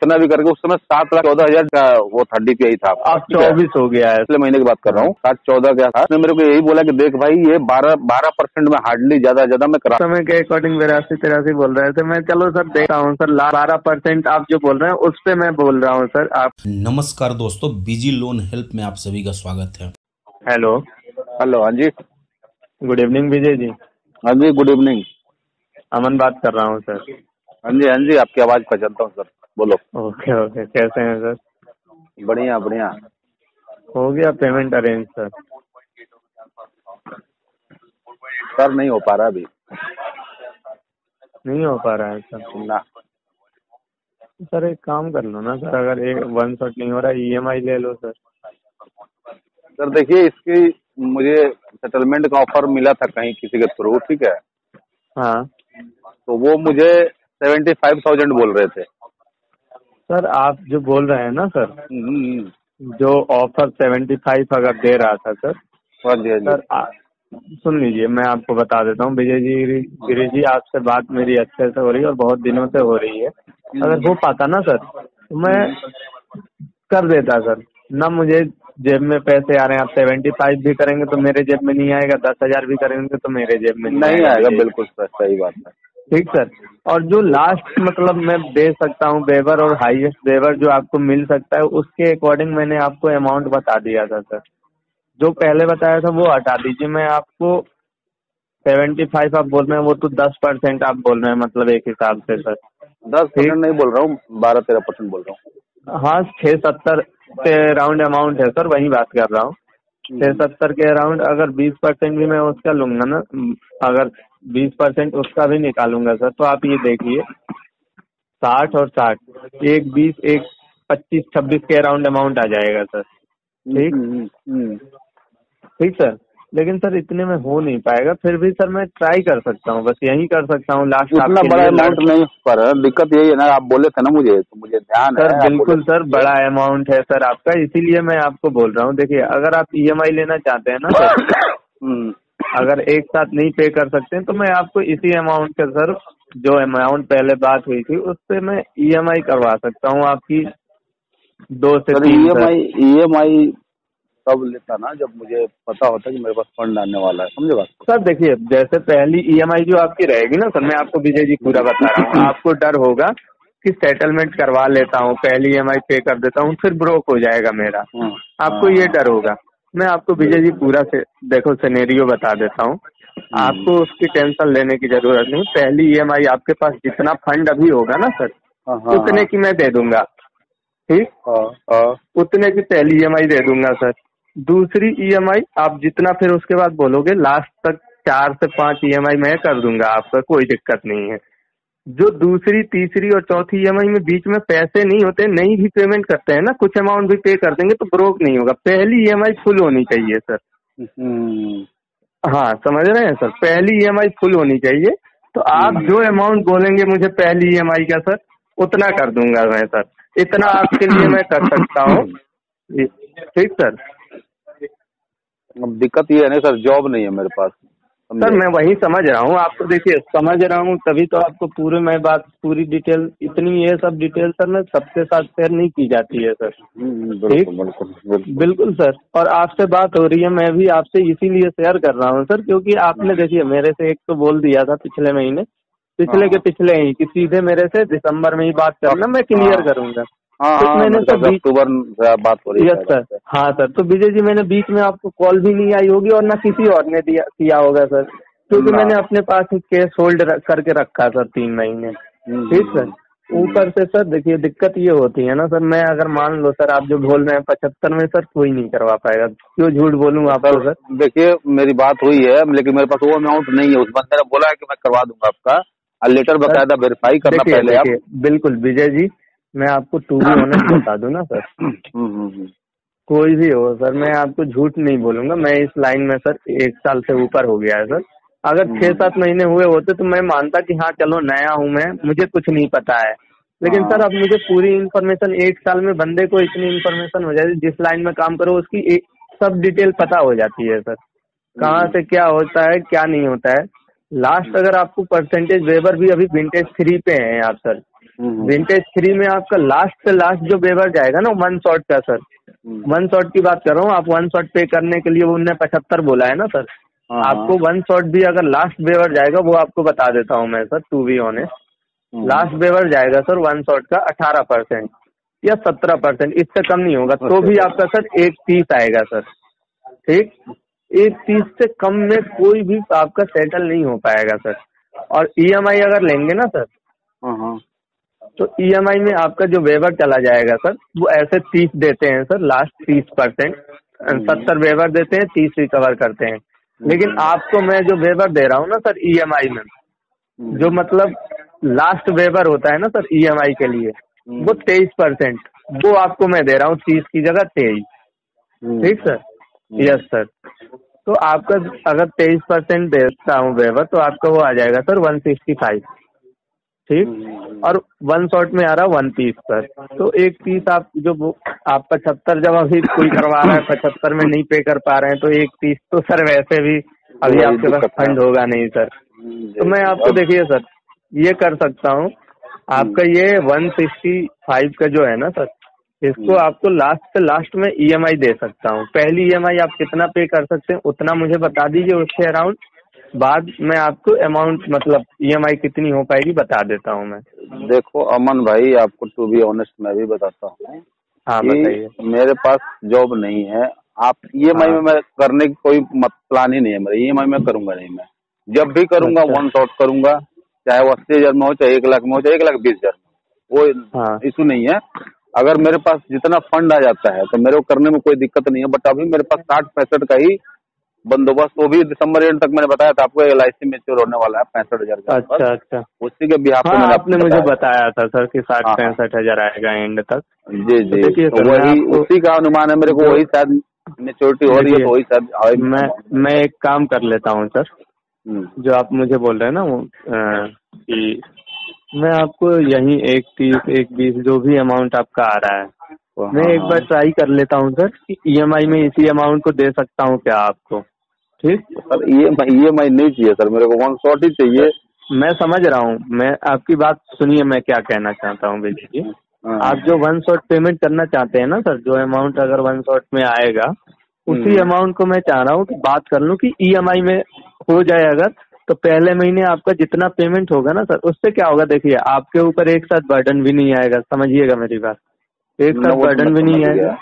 इतना भी करके उस समय 7,14,000 का वो था DPI था। अब 24 हो गया है। पिछले महीने की बात कर रहा हूँ, 7-14 क्या था। उसने मेरे को यही बोला कि देख भाई ये 12% में हार्डली ज्यादा मैं करा। समय के अकॉर्डिंग 82-83 बोल रहे थे। मैं चलो सर देखता हूँ सर, 12% आप जो बोल रहे हैं उस पे मैं बोल रहा हूँ सर। आप नमस्कार दोस्तों, बीजी लोन हेल्प में आप सभी का स्वागत है। हेलो। हाँ जी, गुड इवनिंग विजय जी। हाँ जी, गुड इवनिंग। अमन बात कर रहा हूँ सर। हाँ जी, आपकी आवाज पहचानता हूँ सर, बोलो। ओके, कैसे हैं सर? बढ़िया। हो गया पेमेंट अरेंज सर? सर नहीं हो पा रहा अभी। नहीं हो पा रहा है सर? ना सर एक काम कर लो ना सर, अगर एक 1 शॉट नहीं हो रहा EMI ले लो सर। सर देखिए, इसकी मुझे सेटलमेंट का ऑफर मिला था कहीं किसी के थ्रू, ठीक है। हाँ तो वो मुझे 75,000 बोल रहे थे। सर, आप जो बोल रहे हैं ना सर, हम्म। जो ऑफर 75 अगर दे रहा था सर, हाँ जी। सर सुन लीजिए, मैं आपको बता देता हूँ विजय जी, गिरी जी, आपसे बात मेरी अच्छे से हो रही है और बहुत दिनों से हो रही है। अगर हो पाता ना सर तो मैं कर देता सर। ना मुझे जेब में पैसे आ रहे हैं, आप 75 भी करेंगे तो मेरे जेब में नहीं आएगा, 10,000 भी करेंगे तो मेरे जेब में नहीं आएगा, विजय। बिल्कुल सर, सही बात है। ठीक सर। और जो लास्ट मतलब मैं दे सकता हूँ वेवर और हाईएस्ट वेवर जो आपको मिल सकता है, उसके अकॉर्डिंग मैंने आपको अमाउंट बता दिया था सर। जो पहले बताया था वो हटा दीजिए। मैं आपको 75 आप बोल रहे हैं, वो तो 10% आप बोल रहे हैं, मतलब एक हिसाब से सर। 10% ठीक। नहीं बोल रहा हूँ, 12-13% बोल रहा हूँ। हाँ, 670 के अराउंड अमाउंट है सर, वही बात कर रहा हूँ। 670 के अराउंड अगर 20% भी मैं उसका लूंगा ना, अगर 20% उसका भी निकालूंगा सर, तो आप ये देखिए 60 और 60, एक 20, एक 25-26 के अराउंड अमाउंट आ जाएगा सर। ठीक। ठीक सर। लेकिन सर इतने में हो नहीं पाएगा, फिर भी सर मैं ट्राई कर सकता हूँ, बस यही कर सकता हूँ लास्ट उतना आपके बड़ा लिए। अमाउंट नहीं पर दिक्कत यही है ना, आप बोले थे ना मुझे, तो मुझे ध्यान है। सर बिल्कुल सर, बड़ा अमाउंट है सर आपका, इसीलिए मैं आपको बोल रहा हूँ। देखिए, अगर आप EMI लेना चाहते हैं ना सर, अगर एक साथ नहीं पे कर सकते हैं तो मैं आपको इसी अमाउंट का सर, जो अमाउंट पहले बात हुई थी उससे मैं EMI करवा सकता हूँ आपकी 2 से 3 सर। EMI तब लेता ना जब मुझे पता होता कि मेरे पास फंड आने वाला है, समझे बात? सर देखिए, जैसे पहली EMI जो आपकी रहेगी ना सर, मैं आपको विजय जी पूरा बता रहा हूँ। आपको डर होगा कि सेटलमेंट करवा लेता हूँ, पहली EMI पे कर देता हूँ, फिर ब्रोक हो जाएगा मेरा, आपको ये डर होगा। मैं आपको विजय जी पूरा से देखो सिनेरियो बता देता हूँ, आपको उसकी टेंशन लेने की जरूरत नहीं। पहली EMI आपके पास जितना फंड अभी होगा ना सर, उतने की मैं दे दूंगा। ठीक, उतने की पहली EMI दे दूंगा सर। दूसरी EMI आप जितना फिर उसके बाद बोलोगे, लास्ट तक 4 से 5 EMI मैं कर दूंगा आपका, कोई दिक्कत नहीं है। जो दूसरी, तीसरी और चौथी EMI में बीच में पैसे नहीं होते, नहीं भी पेमेंट करते हैं ना, कुछ अमाउंट भी पे कर देंगे तो ब्रोक नहीं होगा। पहली EMI फुल होनी चाहिए सर। हाँ, समझ रहे हैं सर, पहली EMI फुल होनी चाहिए। तो आप जो अमाउंट बोलेंगे मुझे पहली EMI का सर, उतना कर दूंगा मैं सर। इतना आपके लिए मैं कर सकता हूँ। ठीक सर। अब दिक्कत ये है ना सर, जॉब नहीं है मेरे पास। सर मैं वही समझ रहा हूँ आपको, देखिए समझ रहा हूँ, तभी तो आपको पूरे मैं बात पूरी डिटेल, इतनी ये सब डिटेल सर मैं सबके साथ शेयर नहीं की जाती है सर। ठीक, बिल्कुल सर। और आपसे बात हो रही है, मैं भी आपसे इसीलिए शेयर कर रहा हूँ सर, क्योंकि आपने देखिए मेरे से एक तो बोल दिया था पिछले महीने, पिछले के पिछले ही कि सीधे मेरे से दिसंबर में ही बात करना, मैं क्लियर करूंगा। तो मैंने सर अक्टूबर बात हो रही है। यस सर, हाँ सर। तो विजय जी, मैंने बीच में आपको कॉल भी नहीं आई होगी और ना किसी और ने किया होगा सर, क्योंकि मैंने अपने पास ही केस होल्ड करके रखा सर 3 महीने। ठीक सर। ऊपर से सर देखिए दिक्कत ये होती है ना सर, मैं अगर मान लो सर आप जो बोल रहे हैं 75 में, सर कोई नहीं करवा पाएगा, क्यों झूठ बोलूं आपको सर। देखिए मेरी बात हुई है, लेकिन मेरे पास वो अमाउंट नहीं है। उस बंदे ने बोला है कि मैं करवा दूंगा आपका, और लेटर बकायदा वेरीफाई करना पहले आप। बिल्कुल विजय जी, मैं आपको टू बी ऑनेस्ट बता दूं ना सर, कोई भी हो सर, मैं आपको झूठ नहीं बोलूंगा। मैं इस लाइन में सर 1 साल से ऊपर हो गया है सर। अगर 6-7 महीने हुए होते तो मैं मानता कि हाँ चलो नया हूं मैं, मुझे कुछ नहीं पता है। लेकिन सर अब मुझे पूरी इन्फॉर्मेशन, 1 साल में बंदे को इतनी इन्फॉर्मेशन हो जाती है, जिस लाइन में काम करो उसकी सब डिटेल पता हो जाती है सर, कहाँ से क्या होता है क्या नहीं होता है। लास्ट अगर आपको परसेंटेज वेवर भी अभी विंटेज 3 पे हैं आप सर, विंटेज 3 में आपका लास्ट से लास्ट जो वेवर जाएगा ना 1 शॉट का सर, 1 शॉट की बात कर रहा हूँ। आप 1 शॉट पे करने के लिए उन्होंने 75 बोला है ना सर, आपको 1 शॉट भी अगर लास्ट वेवर जाएगा वो आपको बता देता हूँ मैं sir, to be honest, last waiver जाएगा सर 1 शॉट का 18% या 17%, इससे कम नहीं होगा। तो भी आपका सर 130 आएगा सर, ठीक। 130 से कम में कोई भी आपका सेटल नहीं हो पाएगा सर। और EMI अगर लेंगे ना सर, तो EMI में आपका जो वेवर चला जाएगा सर, वो ऐसे 30 देते हैं सर, लास्ट 30%, 70 वेवर देते हैं, 30 रिकवर करते हैं। लेकिन आपको मैं जो वेवर दे रहा हूँ ना सर EMI में, जो मतलब लास्ट वेवर होता है ना सर EMI के लिए, वो 23%, वो आपको मैं दे रहा हूँ 30 की जगह 23, ठीक सर। Yes sir. तो आपका अगर 23% देता हूँ वेवर, तो आपका वो आ जाएगा सर 165, ठीक। और 1 शॉट में आ रहा 130 सर। तो 130 आप जो आप 75 जब अभी कोई करवा रहा है 75 में नहीं पे कर पा रहे हैं, तो 130 तो सर वैसे भी अभी आपके पास फंड होगा नहीं सर। तो मैं आपको देखिए सर ये कर सकता हूँ, आपका ये 165 का जो है ना सर, इसको आपको लास्ट से लास्ट में EMI दे सकता हूँ। पहली EMI आप कितना पे कर सकते हैं उतना मुझे बता दीजिए, उसके अराउंड बाद में आपको अमाउंट मतलब EMI कितनी हो पाएगी बता देता हूँ मैं। देखो अमन भाई, आपको टू बी ऑनेस्ट मैं भी बताता हूँ, हाँ बताइए। मेरे पास जॉब नहीं है। आप EMI में मैं करने की कोई प्लान ही नहीं है मेरा। EMI में करूंगा नहीं, मैं जब भी करूंगा 1 शॉट करूंगा, चाहे वो 80,000 में हो, चाहे 1 लाख में हो, चाहे 1,20,000 में, वो इशू नहीं है। अगर मेरे पास जितना फंड आ जाता है तो मेरे को करने में कोई दिक्कत नहीं है। बट अभी मेरे पास 60-65 का ही बंदोबस्त, वो भी दिसंबर एंड तक मैंने बताया था आपको, LIC मैच्योर होने वाला है 65,000 का। अच्छा। उसी के बिहाफ पे मैंने आपने मुझे बताया था सर कि 60-65,000 आएगा एंड तक। जी। तो वही उसी का अनुमान है मेरे को, वही शायद मेच्योरिटी हो रही है, तो वही शायद मैं एक काम कर लेता हूँ सर, जो आप मुझे बोल रहे हैं ना वो कि मैं आपको यही 130, 120 जो भी अमाउंट आपका आ रहा है, मैं एक बार ट्राई कर लेता हूँ सर कि EMI में इसी अमाउंट को दे सकता हूँ क्या आपको, ठीक सर। EMI नहीं चाहिए सर, मेरे को 1 शॉट ही चाहिए। मैं समझ रहा हूँ, मैं आपकी बात सुनिए, मैं क्या कहना चाहता हूँ बेटी जी। आप जो 1 शॉट पेमेंट करना चाहते हैं ना सर, जो अमाउंट अगर 1 शॉट में आएगा, उसी अमाउंट को मैं चाह रहा हूँ कि बात कर लूँ कि EMI में हो जाए अगर, तो पहले महीने आपका जितना पेमेंट होगा ना सर, उससे क्या होगा देखिए, आपके ऊपर एक साथ बर्डन भी नहीं आएगा, समझिएगा मेरी बात, एक साथ बर्डन भी नहीं आएगा।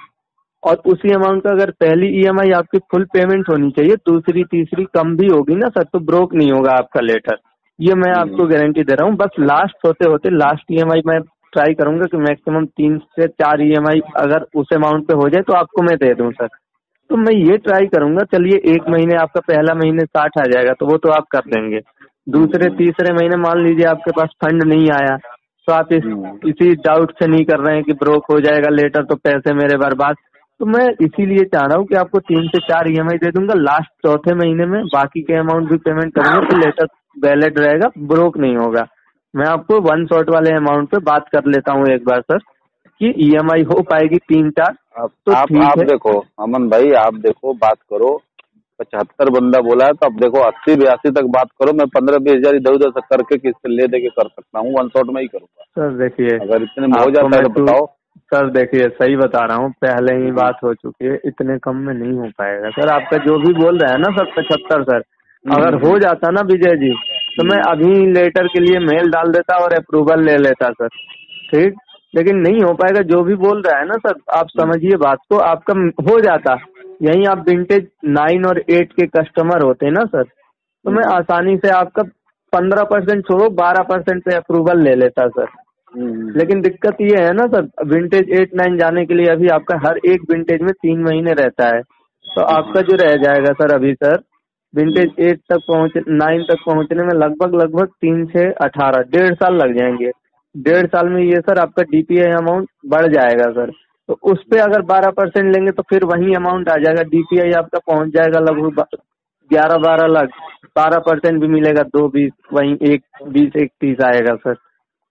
और उसी अमाउंट का अगर पहली EMI आपकी फुल पेमेंट होनी चाहिए, दूसरी तीसरी कम भी होगी ना सर, तो ब्रोक नहीं होगा आपका लेटर, ये मैं आपको गारंटी दे रहा हूँ। बस लास्ट होते होते लास्ट EMI मैं ट्राई करूंगा कि मैक्सिमम 3 से 4 EMI अगर उस अमाउंट पे हो जाए तो आपको मैं दे दूं सर। तो मैं ये ट्राई करूंगा, चलिए 1 महीने आपका पहला महीने 60 आ जाएगा तो वो तो आप कर देंगे, दूसरे तीसरे महीने मान लीजिए आपके पास फंड नहीं आया, तो आप इसी डाउट से नहीं कर रहे हैं कि ब्रोक हो जाएगा लेटर तो पैसे मेरे बर्बाद। तो मैं इसीलिए चाह रहा हूँ कि आपको 3 से 4 EMI दे दूंगा, लास्ट चौथे महीने में बाकी के अमाउंट भी पेमेंट करूंगा, तो लेटर वैलिड रहेगा, ब्रोक नहीं होगा। मैं आपको 1 शॉट वाले अमाउंट पे बात कर लेता हूँ एक बार सर कि EMI हो पाएगी 3-4। तो आप देखो अमन भाई, आप देखो बात करो, 75 बंदा बोला है तो अब देखो 80-82 तक बात करो। मैं 15-20 हजार इधर उधर से करके किससे ले दे के कर सकता हूँ, 1 शॉट में ही करूंगा सर। देखिए अगर इतने में हो जाता है तो बताओ सर। देखिए सही बता रहा हूँ, पहले ही बात हो चुकी है, इतने कम में नहीं हो पाएगा सर। आपका जो भी बोल रहा है ना सर 75 सर, अगर हो जाता ना विजय जी, तो मैं अभी लेटर के लिए मेल डाल देता और अप्रूवल ले लेता सर, ठीक। लेकिन नहीं हो पाएगा, जो भी बोल रहा है ना सर, आप समझिए बात को, आपका हो जाता। यहीं आप विंटेज 9 और 8 के कस्टमर होते हैं ना सर, तो मैं आसानी से आपका 15% छोड़ो 12% पे अप्रूवल ले लेता सर। लेकिन दिक्कत ये है ना सर, विंटेज 8-9 जाने के लिए अभी आपका हर एक विंटेज में 3 महीने रहता है, तो आपका जो रह जाएगा सर अभी सर विंटेज 9 तक पहुंचने में लगभग 3 से 18 1.5 साल लग जाएंगे। 1.5 साल में ये सर आपका DPI अमाउंट बढ़ जाएगा सर, तो उस पे अगर 12% लेंगे तो फिर वही अमाउंट आ जाएगा, DPI आपका पहुंच जाएगा लगभग 11-12 लाख, 12% भी मिलेगा 2-20, वही 1-20-1-30 आएगा सर।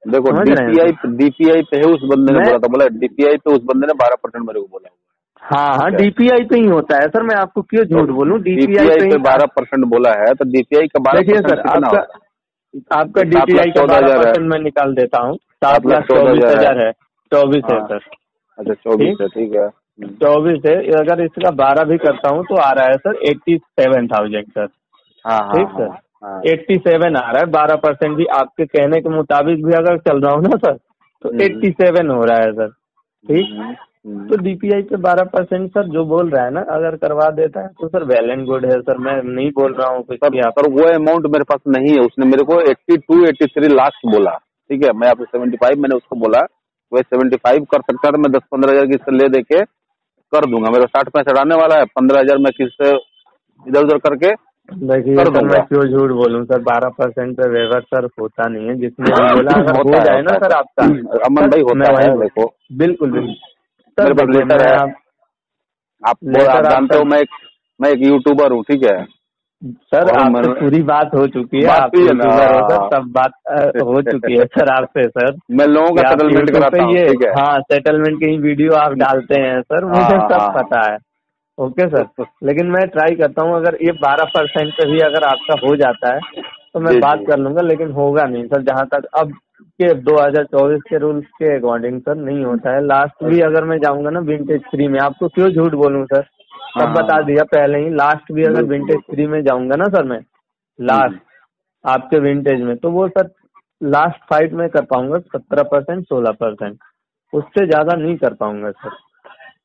देखो DPI पे है, उस बंदे ने बोला था, बोला DPI पे उस बंदे ने 12% मेरे को बोला। हाँ DPI पे ही होता है सर, मैं आपको क्यों झूठ बोलूं, DPI पे 12% बोला है, तो DPI का 12% देखिए सर, आपका DPI का 12% मैं निकाल देता हूँ। 7,24,000 है। 24 है सर। अच्छा 24 है, ठीक है। 24 है। अगर इसका 12 भी करता हूँ तो आ रहा है सर 87,000 सर। ठीक सर, 87 आ रहा है। 12% भी आपके कहने के मुताबिक भी अगर चल रहा हूँ ना सर तो 87 हो रहा है सर। ठीक, तो डीपीआई पे 12% सर जो बोल रहा है ना, अगर करवा देता है तो सर वेल एंड गुड है सर। मैं नहीं बोल रहा हूँ कुछ भी सर वो अमाउंट मेरे पास नहीं है। उसने मेरे को 82 83 लास्ट बोला, ठीक है। मैं आपको 75 मैंने उसको बोला, वो 75 कर सकता था। मैं 10-15 हजार किस्त ले दे के कर दूंगा। मेरा 60-65 आने वाला है, 15 हजार मैं किस्त इधर उधर करके देखिए सर, मैं क्यों झूठ बोलूं सर। 12% पे वेवर सर होता नहीं है। जिसने भी बोला अगर हो जाए ना सर आपका, अमन भाई होता है। देखो बिल्कुल बिल्कुल मेरे पास लेटर है। आप जानते हो मैं एक यूट्यूबर हूँ, ठीक है सर। आपसे पूरी बात हो चुकी है, आप यूट्यूबर हो सर, सब बात हो चुकी है सर आपसे सर। मैं लोगों का सेटलमेंट कराता हूँ, ठीक है। हाँ, सेटलमेंट की वीडियो आप डालते हैं सर, मुझे सब पता है। ओके सर, लेकिन मैं ट्राई करता हूँ अगर ये 12% पे भी अगर आपका हो जाता है तो मैं बात कर लूंगा, लेकिन होगा नहीं सर। जहाँ तक अब के 2024 के रूल्स के अकॉर्डिंग सर नहीं होता है। लास्ट भी अगर मैं जाऊंगा ना विंटेज 3 में, आपको क्यों झूठ बोलूं सर, सब बता दिया पहले ही। लास्ट भी अगर विंटेज 3 में जाऊंगा ना सर मैं, लास्ट आपके विंटेज में, तो वो सर लास्ट फाइट में कर पाऊंगा 17% 16%, उससे ज्यादा नहीं कर पाऊंगा सर।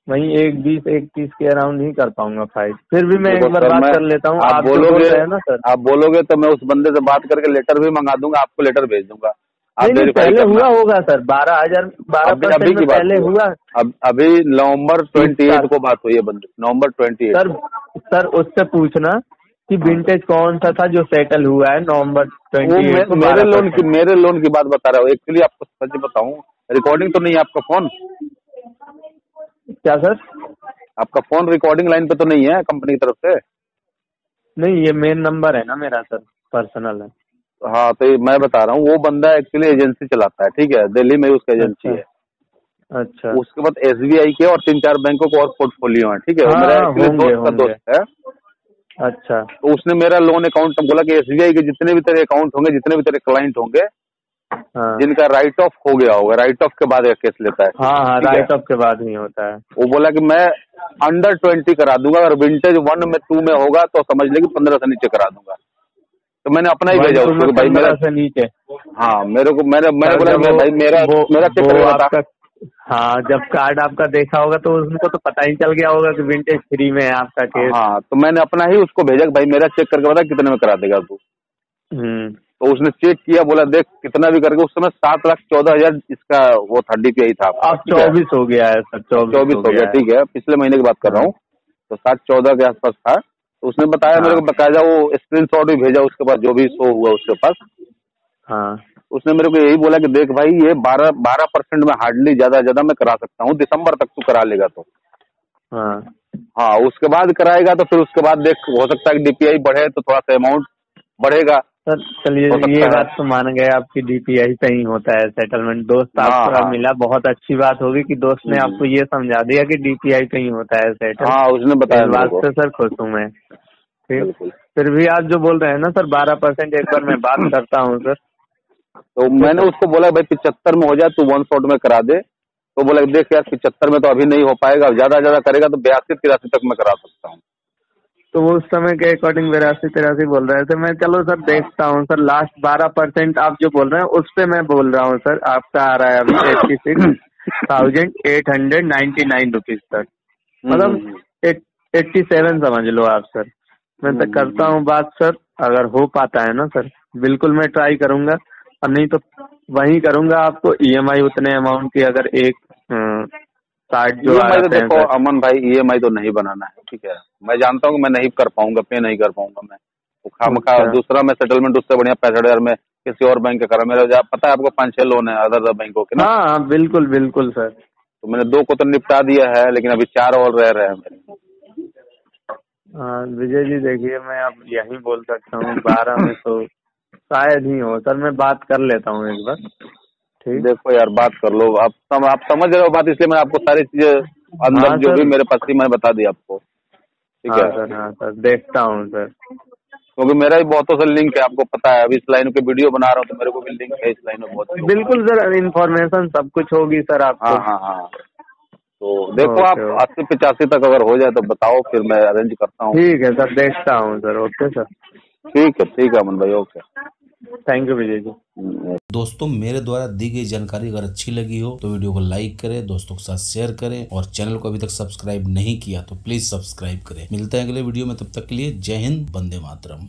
वहीं 1-20-1-30 के अराउंड ही कर पाऊंगा फाइट। फिर भी मैं एक बार बात कर लेता हूँ। आप बोलोगे ना सर, आप बोलोगे तो मैं उस बंदे से बात करके लेटर भी मंगा दूंगा, आपको लेटर भेज दूंगा। नहीं, पहले हुआ होगा सर 12% में पहले हुआ। अभी नवंबर 28 को बात हुई है बंदे, नवंबर 28 सर उससे पूछना कि विंटेज कौन सा था जो सेटल हुआ है नवंबर 28 को। मेरे लोन की बात बता रहा हूँ। एक्चुअली आपको सच बताऊं, रिकॉर्डिंग तो नहीं है आपका फोन। क्या सर? आपका फोन रिकॉर्डिंग लाइन पे तो नहीं है कंपनी की तरफ से? नहीं, ये मेन नंबर है ना मेरा सर, पर्सनल है। हाँ, तो मैं बता रहा हूँ, वो बंदा एक्चुअली एजेंसी चलाता है, ठीक है, दिल्ली में उसका एजेंसी है। अच्छा। उसके बाद एसबीआई के और 3-4 बैंकों को और पोर्टफोलियो है, ठीक है। वो मेरा एक्चुअली दोस्त का दोस्त है। अच्छा। तो उसने मेरा लोन अकाउंट बोला कि एसबीआई के जितने भी तेरे अकाउंट होंगे, जितने भी तेरे क्लाइंट होंगे, जिनका राइट ऑफ हो गया होगा, राइट ऑफ के बाद केस लेता है। हाँ, राइट ऑफ के बाद ही होता है। वो बोला कि मैं अंडर 20 करा दूंगा, अगर विंटेज 1 में 2 में होगा तो समझ ले कि 15 से नीचे करा दूंगा। तो मैंने अपना ही भेजा उसको कि भाई मेरा से नीचे। हाँ, मेरे को मैंने बोला कि भाई मेरा चेक करके बता। हाँ, जब कार्ड आपका देखा होगा तो उनको तो पता ही चल गया होगा कि विंटेज 3 में है आपका केस। हाँ, तो मैंने अपना ही उसको भेजा कि भाई मेरा चेक करके बता कितने में करा देगा तू। तो उसने चेक किया, बोला देख कितना भी करके। उस समय 7,14,000 इसका वो था, डीपीआई था। अब 24 हो गया है सर, 24 हो गया, ठीक है, पिछले महीने की बात कर रहा हूँ। तो 7-14 के आसपास था। तो उसने बताया मेरे को बकायदा, वो स्क्रीनशॉट भी भेजा उसके पास, जो भी शो हुआ उसके पास। हाँ, उसने मेरे को यही बोला कि देख भाई, ये 12% में हार्डली ज्यादा मैं करा सकता हूँ, दिसंबर तक तू करा लेगा तो। हाँ, उसके बाद कराएगा तो फिर उसके बाद देख, हो सकता है कि डीपीआई बढ़े तो थोड़ा सा अमाउंट बढ़ेगा। सर चलिए, ये बात तो मान गए आपकी, डीपीआई पे ही होता है सेटलमेंट। दोस्त आपका मिला, बहुत अच्छी बात होगी कि दोस्त ने आपको ये समझा दिया कि डीपीआई पे ही होता है सेटल। हाँ, उसने बताया। इस बात से सर खुश हूँ मैं। ठीक, फिर भी आप जो बोल रहे हैं ना सर 12%, एक बार मैं बात करता हूँ सर। तो मैंने उसको बोला भाई 75 में हो जाए, तू 1 शॉट में करा दे। तो बोला देख यार, 75 में तो अभी नहीं हो पाएगा, ज्यादा करेगा तो 82-83 तक मैं करा सकता हूँ। तो वो उस समय के अकॉर्डिंग 82-83 बोल रहे थे। मैं चलो सर देखता हूँ सर। लास्ट 12% आप जो बोल रहे हैं उस पे मैं बोल रहा हूँ सर। आपका आ रहा है अभी 86,899 रुपीज सर, मतलब 87 समझ लो आप सर। मैं तो करता हूँ बात सर, अगर हो पाता है ना सर बिल्कुल मैं ट्राई करूंगा, और नहीं तो वही करूंगा आपको ईएमआई उतने अमाउंट की। अगर एक कार्ड जो ईएमआई तो देखो अमन भाई, ईएमआई तो नहीं बनाना है, ठीक है। मैं जानता हूँ कि मैं नहीं कर पाऊंगा, पे नहीं कर पाऊंगा मैं। वो खामखा दूसरा मैं सेटलमेंट उससे बढ़िया 65,000 में किसी और बैंक का करा। मेरा पता है आपको 5-6 लोन है अदर बैंकों के ना। हाँ, बिल्कुल बिल्कुल सर। तो मैंने 2 को तो निपटा दिया है, लेकिन अभी 4 और रह रहे हैं मेरे। हाँ विजय जी, देखिए मैं अब यही बोल सकता हूँ 12 में तो शायद ही हो सर। मैं बात कर लेता हूँ एक बार। ठीक, देखो यार, बात कर लो। आप समझ रहे हो बात, इसलिए मैं आपको सारी चीजें अंदर जो भी मेरे पास थी मैंने बता दी आपको, ठीक है। हाँ सर, देखता हूँ सर। क्योंकि मेरा भी बहुतों से लिंक है, आपको पता है। अभी इस लाइन के वीडियो बना रहा हूँ तो मेरे को भी लिंक है इस लाइन में बहुत। बिल्कुल सर, इन्फॉर्मेशन सब कुछ होगी सर आपको। हाँ। तो देखो आप 80-85 तक अगर हो जाए तो बताओ, फिर मैं अरेंज करता हूँ। ठीक है सर, देखता हूँ सर। ओके सर, ठीक है अमन भाई, okay. Thank you Vijay ji. दोस्तों, मेरे द्वारा दी गई जानकारी अगर अच्छी लगी हो तो वीडियो को लाइक करें, दोस्तों के साथ शेयर करें, और चैनल को अभी तक सब्सक्राइब नहीं किया तो प्लीज सब्सक्राइब करें। मिलते हैं अगले वीडियो में, तब तक के लिए जय हिंद, वंदे मातरम।